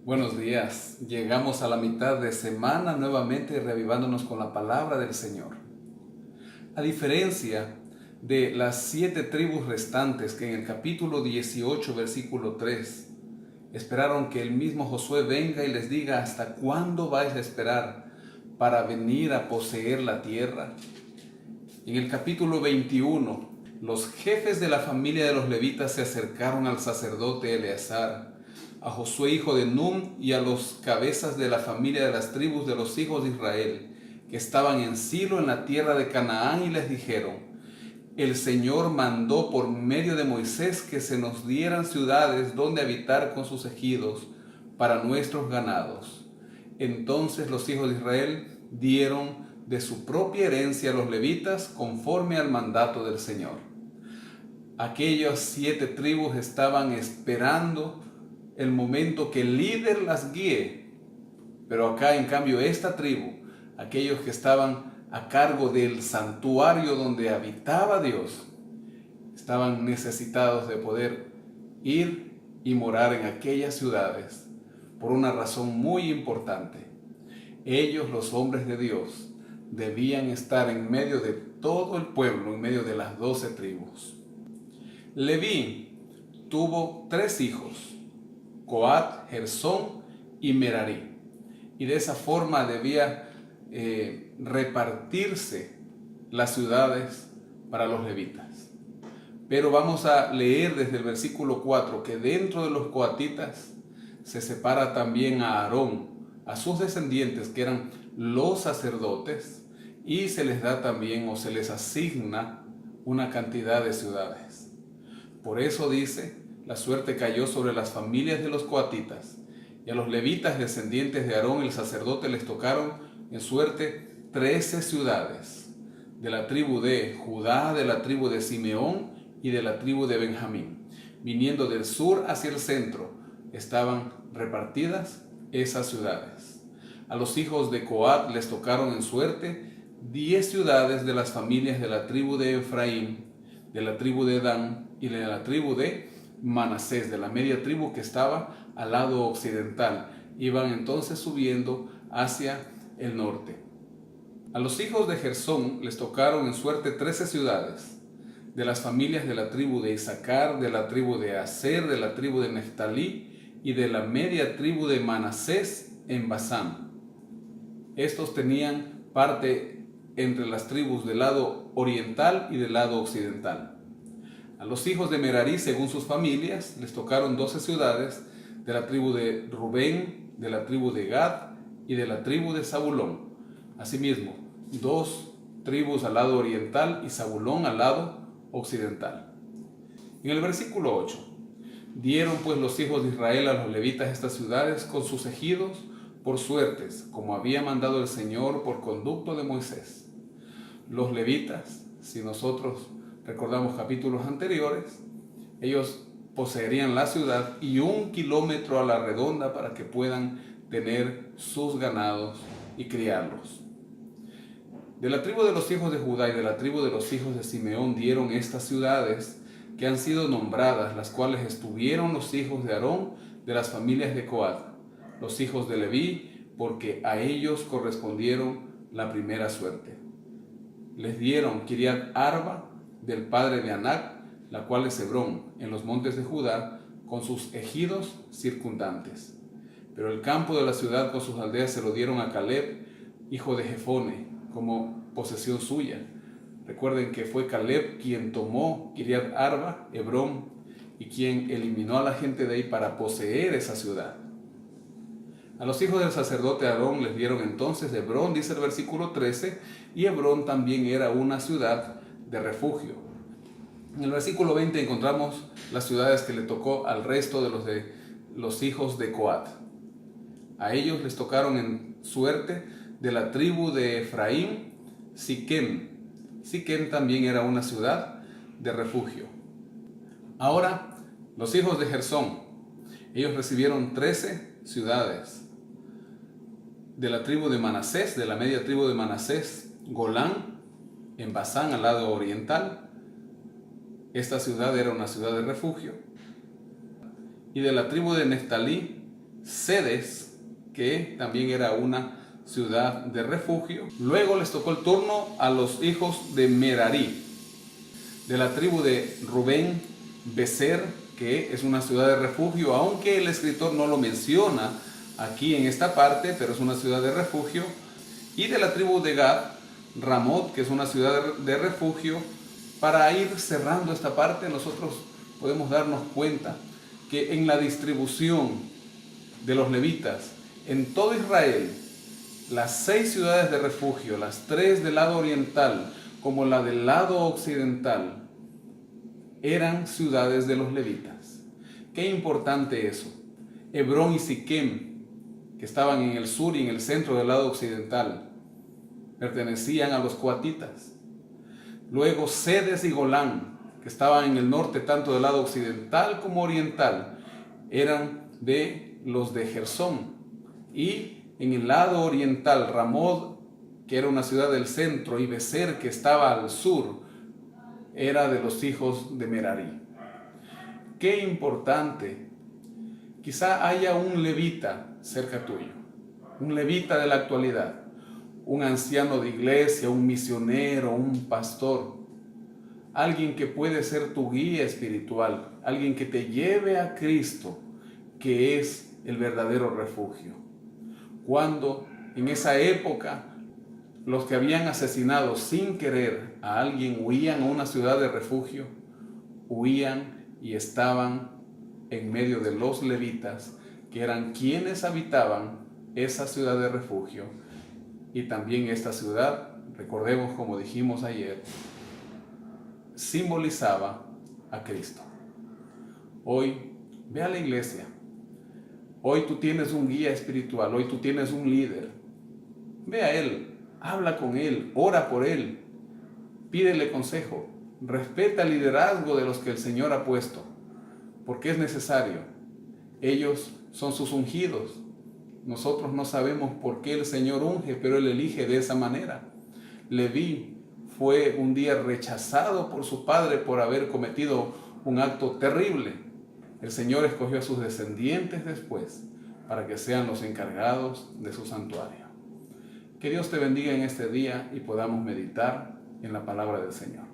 Buenos días. Llegamos a la mitad de semana nuevamente reavivándonos con la palabra del Señor. A diferencia de las 7 tribus restantes que en el capítulo 18, versículo 3, esperaron que el mismo Josué venga y les diga ¿hasta cuándo vais a esperar para venir a poseer la tierra? En el capítulo 21, los jefes de la familia de los levitas se acercaron al sacerdote Eleazar, a Josué hijo de Nun y a los cabezas de la familia de las tribus de los hijos de Israel, que estaban en Silo en la tierra de Canaán, y les dijeron: el Señor mandó por medio de Moisés que se nos dieran ciudades donde habitar con sus ejidos para nuestros ganados. Entonces los hijos de Israel dieron de su propia herencia a los levitas conforme al mandato del Señor. Aquellas 7 tribus estaban esperando el momento que el líder las guíe, pero acá en cambio esta tribu, aquellos que estaban a cargo del santuario donde habitaba Dios, estaban necesitados de poder ir y morar en aquellas ciudades por una razón muy importante. Ellos, los hombres de Dios, debían estar en medio de todo el pueblo, en medio de las 12 tribus. Leví tuvo 3 hijos, Coat, Gersón y Merari, y de esa forma debía repartirse las ciudades para los levitas. Pero vamos a leer desde el versículo 4 que dentro de los coatitas se separa también a Aarón, a sus descendientes que eran los sacerdotes, y se les da también o se les asigna una cantidad de ciudades. Por eso dice: la suerte cayó sobre las familias de los coatitas, y a los levitas descendientes de Aarón el sacerdote les tocaron en suerte 13 ciudades, de la tribu de Judá, de la tribu de Simeón y de la tribu de Benjamín. Viniendo del sur hacia el centro estaban repartidas esas ciudades. A los hijos de Coat les tocaron en suerte 10 ciudades de las familias de la tribu de Efraín, de la tribu de Dan y de la tribu de Manasés, de la media tribu que estaba al lado occidental. Iban entonces subiendo hacia el norte. A los hijos de Gersón les tocaron en suerte 13 ciudades, de las familias de la tribu de Isaacar, de la tribu de Aser, de la tribu de Neftalí y de la media tribu de Manasés en Basán. Estos tenían parte entre las tribus del lado oriental y del lado occidental. A los hijos de Merari, según sus familias, les tocaron 12 ciudades, de la tribu de Rubén, de la tribu de Gad y de la tribu de Zabulón. Asimismo, 2 tribus al lado oriental y Zabulón al lado occidental. En el versículo 8, dieron pues los hijos de Israel a los levitas estas ciudades con sus ejidos por suertes, como había mandado el Señor por conducto de Moisés. Los levitas, si nosotros recordamos capítulos anteriores, ellos poseerían la ciudad y 1 kilómetro a la redonda para que puedan tener sus ganados y criarlos. De la tribu de los hijos de Judá y de la tribu de los hijos de Simeón dieron estas ciudades que han sido nombradas, las cuales estuvieron los hijos de Aarón de las familias de Coat, los hijos de Leví, porque a ellos correspondieron la primera suerte. Les dieron Kiriat Arba del padre de Anac, la cual es Hebrón, en los montes de Judá, con sus ejidos circundantes. Pero el campo de la ciudad con sus aldeas se lo dieron a Caleb, hijo de Jefone, como posesión suya. Recuerden que fue Caleb quien tomó Kiriat Arba, Hebrón, y quien eliminó a la gente de ahí para poseer esa ciudad. A los hijos del sacerdote Aarón les dieron entonces Hebrón, dice el versículo 13, y Hebrón también era una ciudad de refugio. En el versículo 20 encontramos las ciudades que le tocó al resto de los hijos de Coat. A ellos les tocaron en suerte de la tribu de Efraín, Siquem. Siquem también era una ciudad de refugio. Ahora, los hijos de Gersón, ellos recibieron 13 ciudades. De la tribu de Manasés, de la media tribu de Manasés, Golán, en Basán, al lado oriental. Esta ciudad era una ciudad de refugio. Y de la tribu de Neftalí, Cedes, que también era una ciudad de refugio. Luego les tocó el turno a los hijos de Merarí, de la tribu de Rubén, Becer, que es una ciudad de refugio, aunque el escritor no lo menciona aquí en esta parte, pero es una ciudad de refugio. Y de la tribu de Gad, Ramot, que es una ciudad de refugio. Para ir cerrando esta parte, nosotros podemos darnos cuenta que en la distribución de los levitas en todo Israel, las 6 ciudades de refugio, las 3 del lado oriental como la del lado occidental, eran ciudades de los levitas. Qué importante eso. Hebrón y Siquem, que estaban en el sur y en el centro del lado occidental, pertenecían a los coatitas. Luego Cedes y Golán, que estaban en el norte tanto del lado occidental como oriental, eran de los de Gersón. Y en el lado oriental, Ramot, que era una ciudad del centro, y Becer, que estaba al sur, era de los hijos de Merarí. Qué importante. Quizá haya un levita cerca tuyo, un levita de la actualidad, un anciano de iglesia, un misionero, un pastor, alguien que puede ser tu guía espiritual, alguien que te lleve a Cristo, que es el verdadero refugio. Cuando en esa época los que habían asesinado sin querer a alguien huían a una ciudad de refugio, huían y estaban en medio de los levitas, que eran quienes habitaban esa ciudad de refugio. Y también esta ciudad, recordemos como dijimos ayer, simbolizaba a Cristo. Hoy, ve a la iglesia. Hoy tú tienes un guía espiritual, hoy tú tienes un líder. Ve a él, habla con él, ora por él, pídele consejo, respeta el liderazgo de los que el Señor ha puesto, porque es necesario. Ellos son sus ungidos. Nosotros no sabemos por qué el Señor unge, pero Él elige de esa manera. Leví fue un día rechazado por su padre por haber cometido un acto terrible. El Señor escogió a sus descendientes después para que sean los encargados de su santuario. Que Dios te bendiga en este día y podamos meditar en la palabra del Señor.